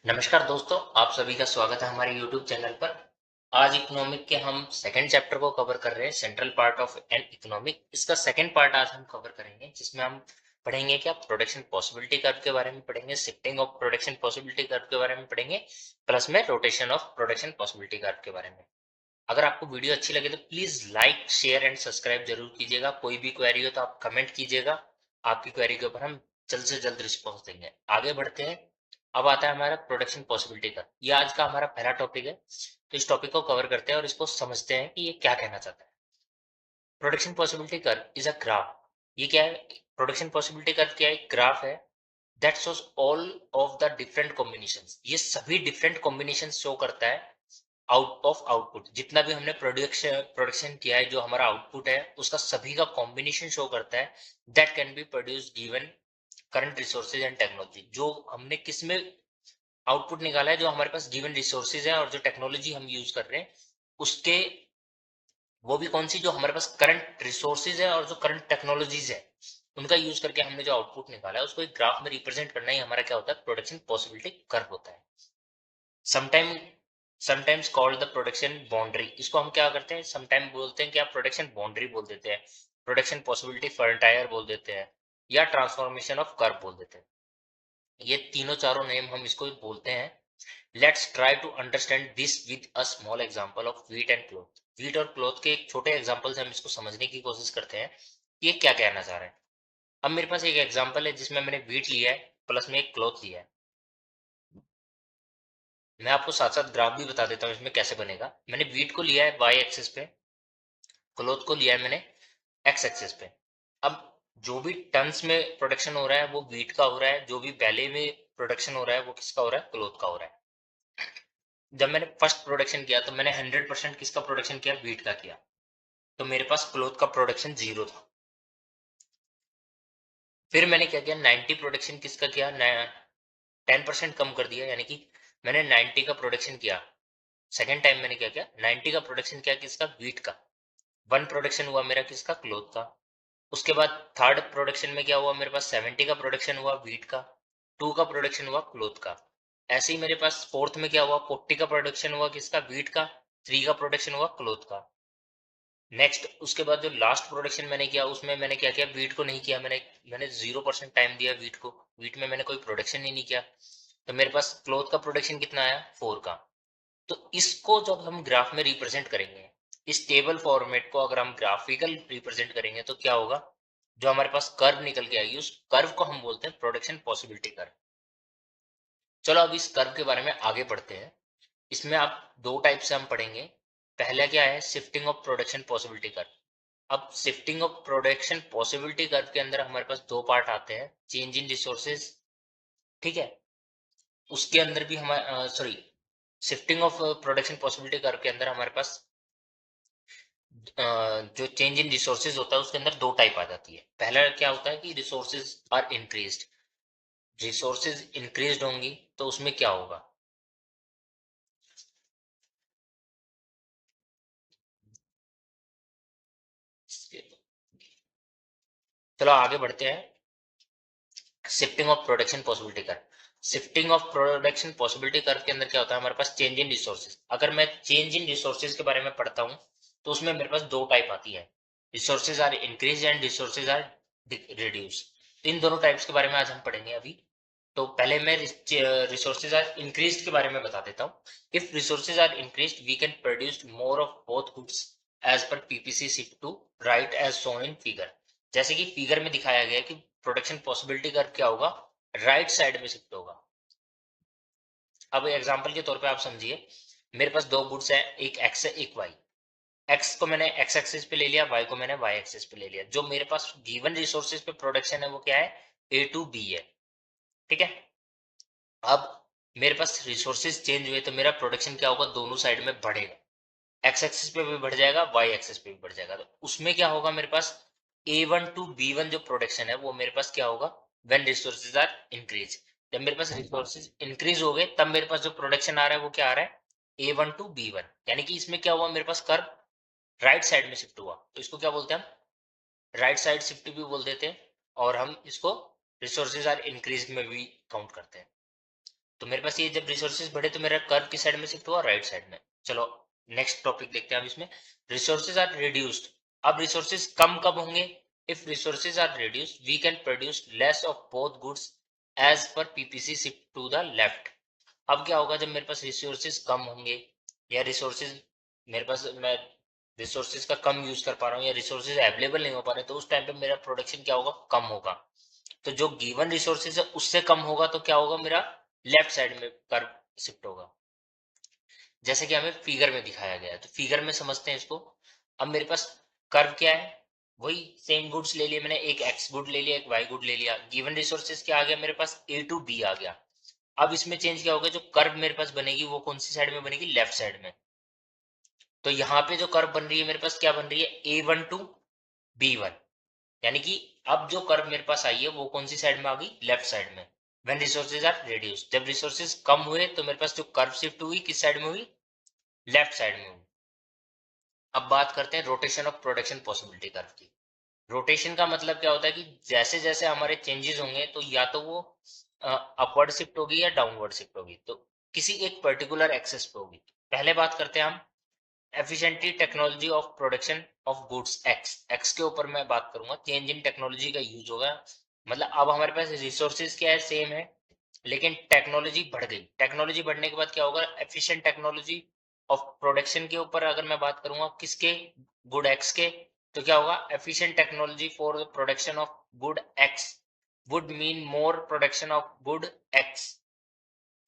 नमस्कार दोस्तों, आप सभी का स्वागत है हमारे YouTube चैनल पर। आज इकोनॉमिक के हम सेकंड चैप्टर को कवर कर रहे हैं, central part of an economic. इसका सेकंड पार्ट आज हम कवर करेंगे, जिसमें हम पढ़ेंगे क्या प्रोडक्शन पॉसिबिलिटी कर्व के बारे में पढ़ेंगे, shifting of production possibility curve के बारे में पढ़ेंगे, प्लस में rotation of production possibility curve के बारे में। अगर आपको वीडियो अच्छी लगे तो please like share and subscribe जरूर कीजिएगा। कोई भी क्वेरी हो तो आप कमेंट कीजिएगा, आपकी क्वेरी के ऊपर हम जल्द से जल्द रिस्पॉन्स देंगे। आगे बढ़ते हैं। अब आता है हमारा प्रोडक्शन पॉसिबिलिटी का, ये आज का हमारा पहला टॉपिक है। तो इस टॉपिक को कवर करते हैं और इसको समझते हैं कि ये क्या कहना चाहता है। Production possibility curve is a graph. ये क्या है? प्रोडक्शन पॉसिबिलिटी कर्व क्या है? ग्राफ है that shows all of the different combinations. ये सभी डिफरेंट कॉम्बिनेशन शो करता है आउट ऑफ आउटपुट। जितना भी हमने प्रोडक्शन किया है, जो हमारा आउटपुट है, उसका सभी का कॉम्बिनेशन शो करता है that can be produce given current resources and technology. जो हमने किस में आउटपुट निकाला है, जो हमारे पास गिवन रिसोर्सेज है और जो टेक्नोलॉजी हम यूज कर रहे हैं उसके, वो भी कौन सी, जो हमारे पास करंट रिसोर्सेज है और जो करंट टेक्नोलॉजीज है, उनका यूज करके हमने जो आउटपुट निकाला है उसको एक ग्राफ में रिप्रेजेंट करना ही हमारा क्या होता है? प्रोडक्शन पॉसिबिलिटी कर्व होता है। Sometime sometimes called the production boundary. इसको हम क्या करते हैं, समटाइम बोलते हैं क्या, प्रोडक्शन बाउंड्री बोल देते हैं, प्रोडक्शन पॉसिबिलिटी फ्रंटायर बोल देते हैं, या ट्रांसफॉर्मेशन ऑफ कर्व बोल देते हैं। ये तीनों चारों नेम हम इसको बोलते हैं। Let's try to understand this with a small example of wheat and cloth. Wheat और क्लॉथ के एक छोटे एग्जांपल से हम इसको समझने की कोशिश करते हैं कि ये क्या कहना चाह रहे हैं। अब मेरे पास एक एग्जांपल है जिसमें मैंने व्हीट लिया है, प्लस में एक क्लॉथ लिया है। मैं आपको साथ साथ ग्राफ भी बता देता हूँ इसमें कैसे बनेगा। मैंने व्हीट को लिया है वाई एक्सिस पे, क्लॉथ को लिया है मैंने एक्स एक्सिस पे। अब जो भी टन्स में प्रोडक्शन हो रहा है वो व्हीट का हो रहा है, जो भी बैले में प्रोडक्शन हो रहा है वो किसका हो रहा है? क्लॉथ का हो रहा है। जब मैंने फर्स्ट प्रोडक्शन किया तो मैंने 100% किसका प्रोडक्शन किया? व्हीट का किया। तो मेरे पास क्लॉथ का प्रोडक्शन जीरो था। फिर मैंने क्या किया? 90 प्रोडक्शन किसका किया? 10% कम कर दिया, यानी कि मैंने 90 का प्रोडक्शन किया। सेकेंड टाइम मैंने क्या किया? 90 का प्रोडक्शन किया, किसका? व्हीट का। वन प्रोडक्शन हुआ मेरा किसका? क्लॉथ का। उसके बाद थर्ड प्रोडक्शन में क्या हुआ? मेरे पास 70 का प्रोडक्शन हुआ व्हीट का, 2 का प्रोडक्शन हुआ क्लॉथ का। ऐसे ही मेरे पास फोर्थ में क्या हुआ? 40 का प्रोडक्शन हुआ किसका? व्हीट का, 3 का प्रोडक्शन हुआ क्लॉथ का। नेक्स्ट उसके बाद जो लास्ट प्रोडक्शन मैंने किया उसमें मैंने क्या किया? व्हीट को नहीं किया, मैंने 0% टाइम दिया व्हीट को। व्हीट में मैंने कोई प्रोडक्शन ही नहीं किया। तो मेरे पास क्लॉथ का प्रोडक्शन कितना आया? 4 का। तो इसको जब हम ग्राफ में रिप्रेजेंट करेंगे, इस टेबल फॉर्मेट को अगर हम ग्राफिकल रिप्रेजेंट करेंगे तो क्या होगा? जो हमारे पास कर्व निकल के आएगी उस कर्व को हम बोलते हैं प्रोडक्शन पॉसिबिलिटी कर्व। चलो अब इस कर्व के बारे में आगे बढ़ते हैं। इसमें आप दो टाइप से हम पढ़ेंगे। पहला क्या है? Shifting of production possibility curve. अब shifting of production possibility curve के अंदर हमारे पास दो पार्ट आते हैं, चेंज इन रिसोर्सेज, ठीक है। उसके अंदर भी हमारे sorry, shifting of production possibility curve के अंदर हमारे पास जो चेंज इन रिसोर्सेज होता है उसके अंदर दो टाइप आ जाती है। पहला क्या होता है कि resources are increased. Resources increased होंगी तो उसमें क्या होगा? चलो आगे बढ़ते हैं। Shifting of production possibility curve. Shifting of production possibility curve के अंदर क्या होता है? हमारे पास चेंज इन रिसोर्सेज। अगर मैं चेंज इन रिसोर्सेज के बारे में पढ़ता हूँ तो उसमें मेरे पास दो टाइप आती है, resources are increase and resources are reduce. इन दोनों टाइप्स के बारे में आज हम पढ़ेंगे अभी। तो पहले मैं रिसोर्सेज आर इंक्रीज्ड के बारे में बता देता हूँ। If resources are increased we can produce more of both goods as per PPC shift to right as shown in figure. जैसे कि फिगर में दिखाया गया है कि प्रोडक्शन पॉसिबिलिटी कर्व क्या होगा? राइट साइड में शिफ्ट होगा। अब एग्जांपल के तौर पे आप समझिए, मेरे पास दो गुड्स है, एक एक्स है एक वाई। एक्स को मैंने एक्स एक्सिस पे ले लिया, वाई को मैंने वाई एक्सिस पे ले लिया। जो मेरे पास गिवन रिसोर्सेज पे प्रोडक्शन है वो क्या है? ए टू बी है, ठीक है। अब मेरे पास रिसोर्सेज चेंज हुए तो मेरा प्रोडक्शन क्या होगा? दोनों साइड में बढ़ेगा। एक्स एक्सिस पे भी बढ़ जाएगा, वाई एक्सिस पे भी बढ़ जाएगा। तो उसमें क्या होगा? मेरे पास A1 टू B1 जो प्रोडक्शन है वो मेरे पास क्या होगा? When resources are increase. जब मेरे पास रिसोर्सेज इंक्रीज हो गए तब मेरे पास जो प्रोडक्शन आ रहा है वो क्या आ रहा है? A1 to B1। यानी कि इसमें क्या हुआ? मेरे पास कर्व राइट साइड में शिफ्ट हुआ। तो इसको क्या बोलते हैं हम? राइट साइड शिफ्ट भी बोल देते हैं, और हम इसको रिसोर्सेज आर इंक्रीज में भी काउंट करते हैं। तो मेरे पास ये जब रिसोर्सेज बढ़े तो मेरा कर्व किस साइड में शिफ्ट हुआ, राइट साइड में। चलो नेक्स्ट टॉपिक देखते हैं अब इसमें, रिसोर्सेज आर रिड्यूस्ड। अब रिसोर्सेज कम कब होंगे, if resources are reduced we can produce less of both goods as per PPC shift to the left. अब क्या होगा जब मेरे पास रिसोर्सेज कम होंगे या रिसोर्सेज मेरे पास मैं रिसोर्सेज का कम यूज कर पा रहा हूँ या रिसोर्सेज अवेलेबल नहीं हो पा रहे, तो उस टाइम पे मेरा प्रोडक्शन क्या होगा, कम होगा। तो जो गिवन रिसोर्सेज है उससे कम होगा तो क्या होगा, मेरा लेफ्ट साइड में कर्व शिफ्ट होगा, जैसे कि हमें फिगर में दिखाया गया है। तो फिगर में समझते हैं इसको। अब मेरे पास कर्व क्या है, वही सेम गुड्स ले लिए मैंने, एक एक्स गुड ले लिया, एक वाई गुड ले लिया। गिवन रिसोर्सेज क्या आ गया मेरे पास, ए टू बी आ गया। अब इसमें चेंज क्या होगा, जो कर्व मेरे पास बनेगी वो कौन सी साइड में बनेगी, लेफ्ट साइड में। तो यहाँ पे जो कर्व बन रही है मेरे पास क्या बन रही है, A1 टू B1, यानी कि अब जो कर्व मेरे पास आई है वो कौन सी साइड में आ गई, लेफ्ट साइड में। व्हेन रिसोर्सेज आर रिड्यूस्ड, जब रिसोर्सेज कम हुए तो मेरे पास जो कर्व शिफ्ट हुई किस साइड में हुई, लेफ्ट साइड में हुई। अब बात करते हैं rotation of production possibility curve की। रोटेशन का मतलब क्या होता है कि जैसे जैसे हमारे चेंजेस होंगे तो या तो वो अपवर्ड शिफ्ट होगी या डाउनवर्ड शिफ्ट होगी, तो किसी एक पर्टिकुलर एक्सेस पे होगी। पहले बात करते हैं हम efficiently technology of production of goods x, x के ऊपर मैं बात करूंगा, चेंज इन टेक्नोलॉजी का यूज होगा। मतलब अब हमारे पास रिसोर्सेज क्या है, सेम है, लेकिन टेक्नोलॉजी बढ़ गई। टेक्नोलॉजी बढ़ने के बाद क्या होगा, एफिशिएंट टेक्नोलॉजी ऑफ प्रोडक्शन के ऊपर अगर मैं बात करूंगा किसके, गुड एक्स के, तो क्या होगा, efficient technology for the production of good x would mean more production of good x.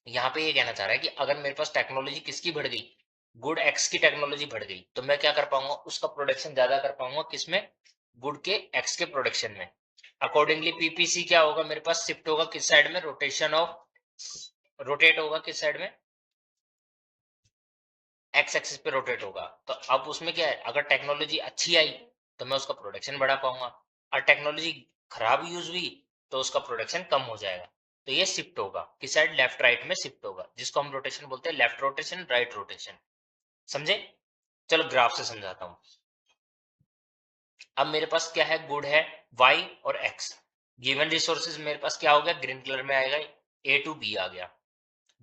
यहाँ पे ये कहना चाह रहा है कि अगर मेरे पास टेक्नोलॉजी किसकी बढ़ गई, गुड एक्स की टेक्नोलॉजी बढ़ गई, तो मैं क्या कर पाऊंगा, उसका प्रोडक्शन ज्यादा कर पाऊंगा, किसमें, गुड के एक्स के प्रोडक्शन में। अकॉर्डिंगली पीपीसी क्या होगा मेरे पास, शिफ्ट होगा किस साइड में, रोटेशन ऑफ, रोटेट होगा किस साइड में, एक्स एक्सिस पे रोटेट होगा। तो अब उसमें क्या है, अगर टेक्नोलॉजी अच्छी आई तो मैं उसका प्रोडक्शन बढ़ा पाऊंगा, और टेक्नोलॉजी खराब यूज हुई तो उसका प्रोडक्शन कम हो जाएगा। तो ये शिफ्ट होगा किस साइड, लेफ्ट राइट में शिफ्ट होगा, जिसको हम रोटेशन बोलते हैं, लेफ्ट रोटेशन राइट रोटेशन। समझे। चलो ग्राफ से समझाता हूँ। अब मेरे पास क्या है, गुड है वाई और एक्स, गिवन रिसोर्सेज मेरे पास क्या हो गया, ग्रीन कलर में आएगा, ए टू बी आ गया।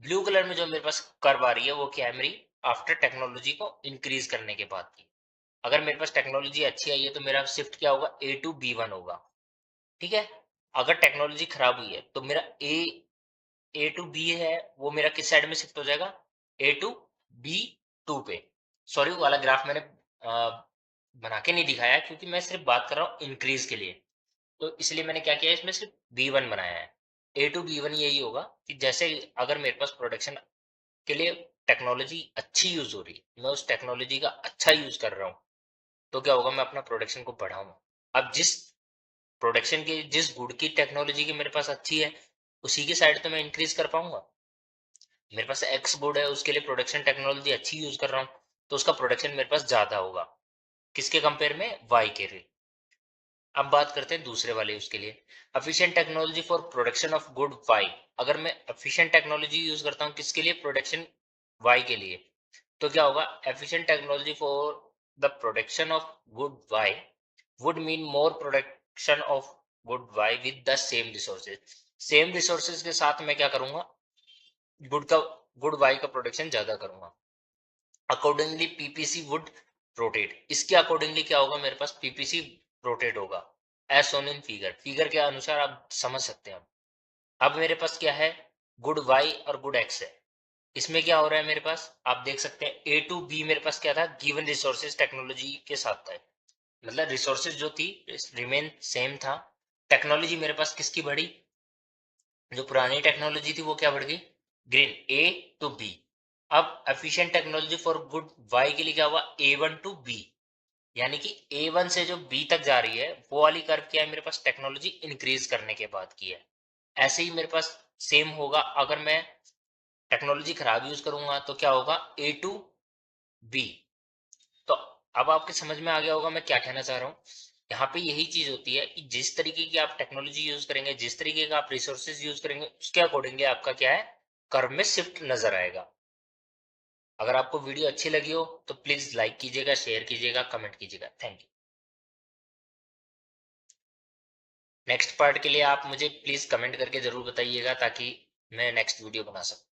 ब्लू कलर में जो मेरे पास कर्व आ रही है वो क्या है मेरी, आफ्टर टेक्नोलॉजी को इंक्रीज करने के बाद की। अगर मेरे पास टेक्नोलॉजी अच्छी आई है तो मेरा शिफ्ट क्या होगा, ए टू बी वन होगा। ठीक है। अगर टेक्नोलॉजी खराब हुई है तो मेरा ए टू बी है वो मेरा किस साइड में शिफ्ट हो जाएगा, ए टू बी टू पे। सॉरी वो वाला ग्राफ मैंने बना के नहीं दिखाया क्योंकि मैं सिर्फ बात कर रहा हूँ इंक्रीज के लिए, तो इसलिए मैंने क्या किया, इसमें सिर्फ बी वन बनाया है। ए टू बी वन यही होगा कि जैसे अगर मेरे पास प्रोडक्शन के लिए टेक्नोलॉजी अच्छी यूज हो रही है, मैं उस टेक्नोलॉजी का अच्छा यूज कर रहा हूँ, तो क्या होगा, मैं अपना प्रोडक्शन को बढ़ाऊंगा। अब जिस प्रोडक्शन की, जिस गुड की टेक्नोलॉजी की मेरे पास अच्छी है, उसी की साइड तो मैं इंक्रीज कर पाऊंगा। मेरे पास एक्स गुड है, उसके लिए प्रोडक्शन टेक्नोलॉजी अच्छी यूज कर रहा हूँ, तो उसका प्रोडक्शन मेरे पास ज्यादा होगा, किसके कंपेयर में, वाई के लिए। अब बात करते हैं दूसरे वाले उसके लिए, efficient technology for production of good Y. अगर मैं एफिशिएंट टेक्नोलॉजी यूज करता हूँ किसके लिए, प्रोडक्शन वाई के लिए, तो क्या होगा, efficient technology for the production of good Y would mean more production of good Y with the same resources. Same resources के साथ मैं क्या करूंगा, गुड का, गुड वाई का प्रोडक्शन ज्यादा करूंगा। अकॉर्डिंगली पीपीसी वुड रोटेट, इसके अकॉर्डिंगली क्या होगा, मेरे पास पीपीसी रोटेट होगा as shown in figure, figure के अनुसार आप समझ सकते हैं। अब मेरे पास क्या है, गुड वाई और गुड एक्स है, इसमें क्या हो रहा है मेरे पास, आप देख सकते हैं ए टू बी मेरे पास क्या था, गिवन रिसोर्सेज टेक्नोलॉजी के साथ था, मतलब रिसोर्सेज जो थी रिमेन सेम था, टेक्नोलॉजी मेरे पास किसकी बढ़ी, जो पुरानी टेक्नोलॉजी थी वो क्या बढ़ गई, ग्रीन, ए टू बी। अब efficient technology for good Y के लिए क्या हुआ, ए वन टू बी, यानी कि ए वन से जो बी तक जा रही है वो वाली कर्व क्या है मेरे पास, टेक्नोलॉजी इंक्रीज करने के बाद की है। ऐसे ही मेरे पास सेम होगा, अगर मैं टेक्नोलॉजी खराब यूज करूंगा तो क्या होगा, ए टू बी। तो अब आपके समझ में आ गया होगा मैं क्या कहना चाह रहा हूँ। यहाँ पे यही चीज होती है कि जिस तरीके की आप टेक्नोलॉजी यूज करेंगे, जिस तरीके का आप रिसोर्सेज यूज करेंगे, उसके अकॉर्डिंगली आपका क्या है, कर्व में शिफ्ट नजर आएगा। अगर आपको वीडियो अच्छी लगी हो तो प्लीज लाइक कीजिएगा, शेयर कीजिएगा, कमेंट कीजिएगा। Thank you. नेक्स्ट पार्ट के लिए आप मुझे प्लीज कमेंट करके जरूर बताइएगा ताकि मैं नेक्स्ट वीडियो बना सकूँ।